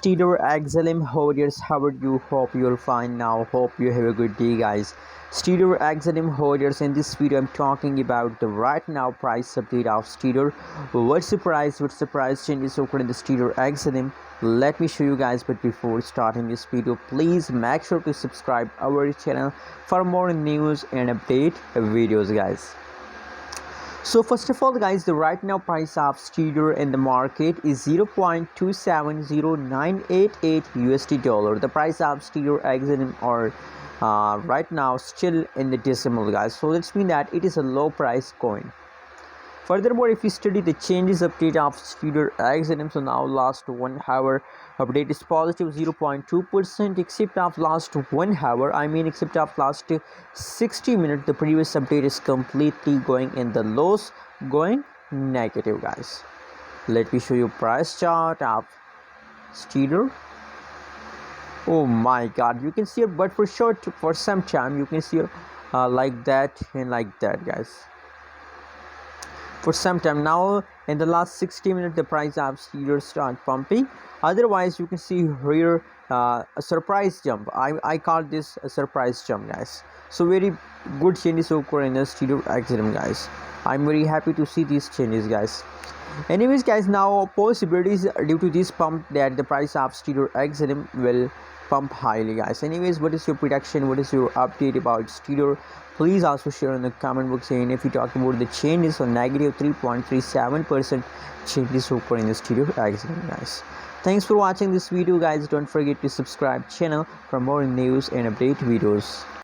Stellar XLM holders, how are you? Hope you're fine now. Hope you have a good day, guys. Stellar XLM holders, in this video I'm talking about the right now price update of Stellar. What's the price changes occurred in the Stellar XLM? Let me show you guys, but before starting this video, please make sure to subscribe our channel for more news and update videos, guys. So first of all, guys, the right now price of Stellar in the market is 0.270988 USD dollar. The price of Stellar XLM are right now still in the decimal, guys. So that's mean that it is a low price coin. Furthermore, if you study the changes update of Stellar XLM, so now last 1 hour update is positive 0.2%, except of last 1 hour, except of last 60 minutes, the previous update is completely going in the loss, going negative, guys. Let me show you price chart of Stellar. Oh my god, you can see it, but for some time you can see it like that and like that, guys. For some time now, in the last 60 minutes, the price of Stellar start pumping. Otherwise, you can see here a surprise jump. I call this a surprise jump, guys. So very good changes occur in the Stellar XLM, guys. I'm very happy to see these changes, guys. Anyways, guys, now possibilities due to this pump that the price of Stellar XLM will pump highly, guys. Anyways, what is your prediction? What is your update about Stellar? Please also share in the comment box. And if you talk about the changes on negative 3.37% changes occur in the Stellar XLM, guys. Thanks for watching this video, guys. Don't forget to subscribe channel for more news and update videos.